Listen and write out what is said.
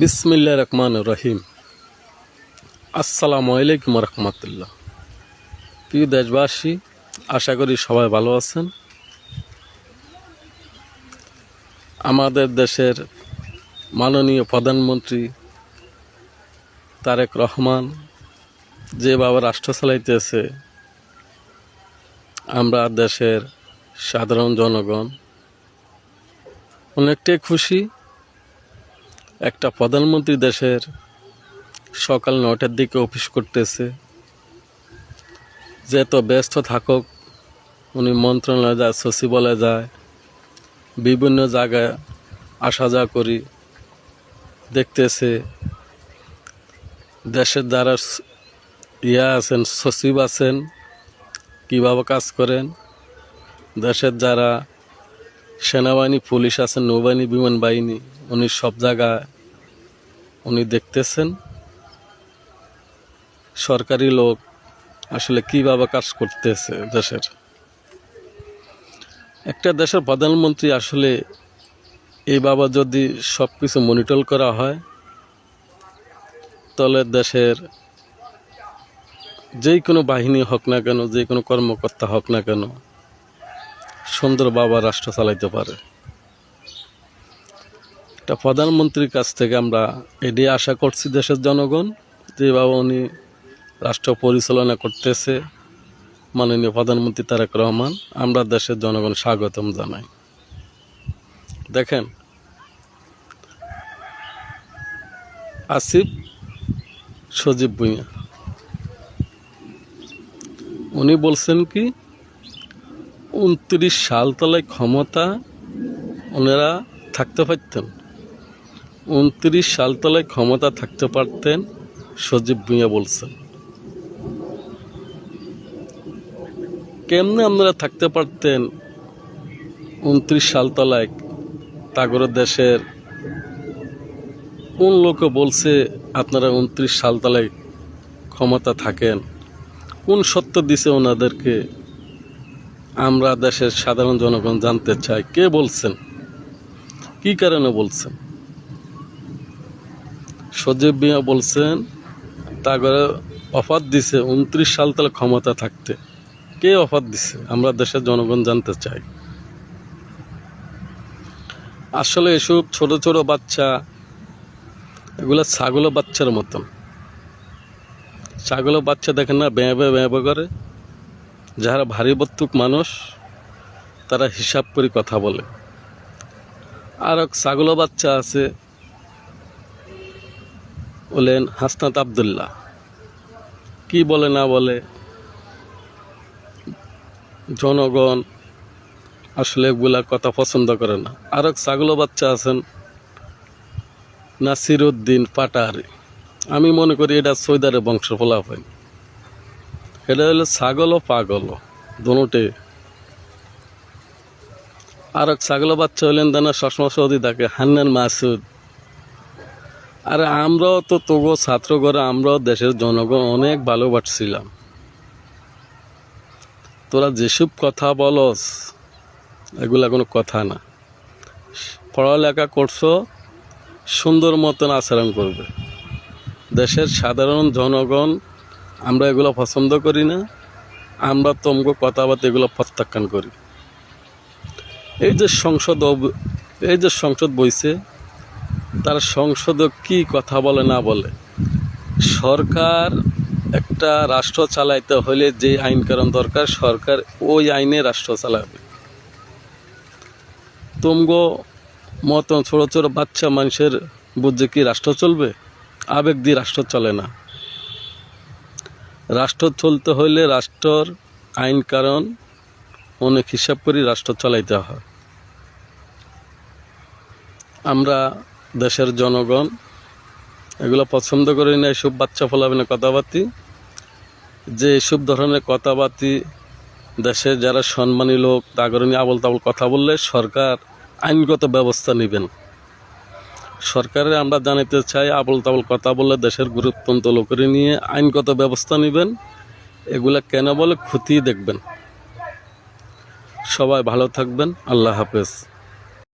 বিসমিল্লাহির রহমানির রহিম। আসসালামু আলাইকুম রহমতুল্লাহ। প্রিয় দেশবাসী, আশা করি সবাই ভালো আছেন। আমাদের দেশের মাননীয় প্রধানমন্ত্রী তারেক রহমান যেভাবে রাষ্ট্র চালাইতেছে, আমরা দেশের সাধারণ জনগণ অনেকটাই খুশি। একটা প্রধানমন্ত্রী দেশের সকাল 9টার দিকে অফিস করতেছে, যেত ব্যস্ত থাকুক উনি মন্ত্রণালয়ে যায়, সচিবালয়ে যায়, বিভিন্ন জায়গায় আসা যাওয়া করি, দেখতেছে দেশের যারা আছেন, সচিব আছেন কীভাবে কাজ করেন, দেশের যারা সেনাবাহিনী, পুলিশ আছেন, নৌবাহিনী, বিমান বাহিনী, উনি সব জায়গায় উনি দেখতেছেন সরকারি লোক আসলে কীভাবে কাজ করতেছে। দেশের একটা দেশের প্রধানমন্ত্রী আসলে এইভাবে যদি সব কিছু মনিটর করা হয়, তাহলে দেশের যেই কোনো বাহিনী হোক না কেন, যে কোনো কর্মকর্তা হোক না কেন, সুন্দরভাবে রাষ্ট্র চালাইতে পারে। একটা প্রধানমন্ত্রীর কাছ থেকে আমরা এটাই আশা করছি, দেশের জনগণ যেভাবে উনি রাষ্ট্র পরিচালনা করতেছে মাননীয় প্রধানমন্ত্রী তারেক রহমান, আমরা দেশের জনগণ স্বাগতম জানাই। দেখেন, আসিফ সজীব ভুঁইয়া উনি বলছেন কি 29 সাল তলায় ক্ষমতা ওনারা থাকতে পারতেন, 29 সাল তলায় ক্ষমতা থাকতে পারতেন, সজীব ভুঁইয়া বলছেন। কেমনে আপনারা থাকতে পারতেন 29 সাল তলায়? তাগর দেশের কোন লোকে বলছে আপনারা 29 সাল তলায় ক্ষমতা থাকেন? কোন সত্য দিছে ওনাদেরকে? আমরা দেশের সাধারণ জনগণ জানতে চাই, কে বলছেন, কি কারণে বলছেন? সজীব ভুঁইয়া বলছেন তাগরে অফার দিছে 29 সাল তলে ক্ষমতা থাকতে। কে অফার দিছে? আমরা দেশের জনগণ জানতে চাই। আসলে এসব ছোট ছোট বাচ্চা, এগুলা ছাগল বাচ্চার মতন। ছাগল বাচ্চা দেখেন না, ব্যাঁ ব্যাঁ করে। যারা ভারী বত্তুক মানুষ তারা হিসাব করে কথা বলে। আর এক ছাগল বাচ্চা আছে, বলেন হাসনাত আবদুল্লাহ, কি বলে না বলে জনগণ আসলে এগুলা কথা পছন্দ করে না। আর এক ছাগল বাচ্চা আছেন নাসিরউদ্দিন পাটারি, আমি মনে করি এটা সৈদারের বংশ ফলাফল। এটা হলো ছাগল ও পাগল দুটোতে। আর এক ছাগল বাচ্চা হলেন দানা সসমা সৌদি থাকে হান্নান মাসুদ। আরে আমরাও তো তবু ছাত্র করে, আমরাও দেশের জনগণ অনেক ভালোবাসছিলাম। তোরা যেসব কথা বলস এগুলা কোনো কথা না। পড়ালেখা করছো, সুন্দর মতন আচরণ করবে। দেশের সাধারণ জনগণ আমরা এগুলো পছন্দ করি না, আমরা তোমাকে কথাবার্তা এগুলো প্রত্যাখ্যান করি। এই যে সংসদ বইছে, তার সংসদে কি কথা বলে না বলে। সরকার একটা রাষ্ট্র চালাইতে হলে যে আইন কানুন দরকার, সরকার ওই আইনে রাষ্ট্র চালাবে। তোমগো মতন ছোট ছোট বাচ্চা মানুষের বুঝে কি রাষ্ট্র চলবে? আবেগ দিয়ে রাষ্ট্র চলে না। রাষ্ট্র চলতে হইলে রাষ্ট্রর আইন কানুন অনেক হিসাব করে রাষ্ট্র চালাইতে হয়। আমরা দেশের জনগণ এগুলো পছন্দ করি না, এসব বাচ্চা ফলাবেনা কথাবার্তি। যে এসব ধরনের কথাবার্তি দেশের যারা সম্মানী লোক তাগরে নিয়ে আবল তাবল কথা বললে সরকার আইনগত ব্যবস্থা নেবেন। সরকারে আমরা জানাতে চাই, আবল তাবল কথা বললে দেশের গুরুত্বপূর্ণ লোকের নিয়ে আইনগত ব্যবস্থা নেবেন। এগুলা কেন বলে ক্ষতি দেখবেন। সবাই ভালো থাকবেন। আল্লাহ হাফেজ।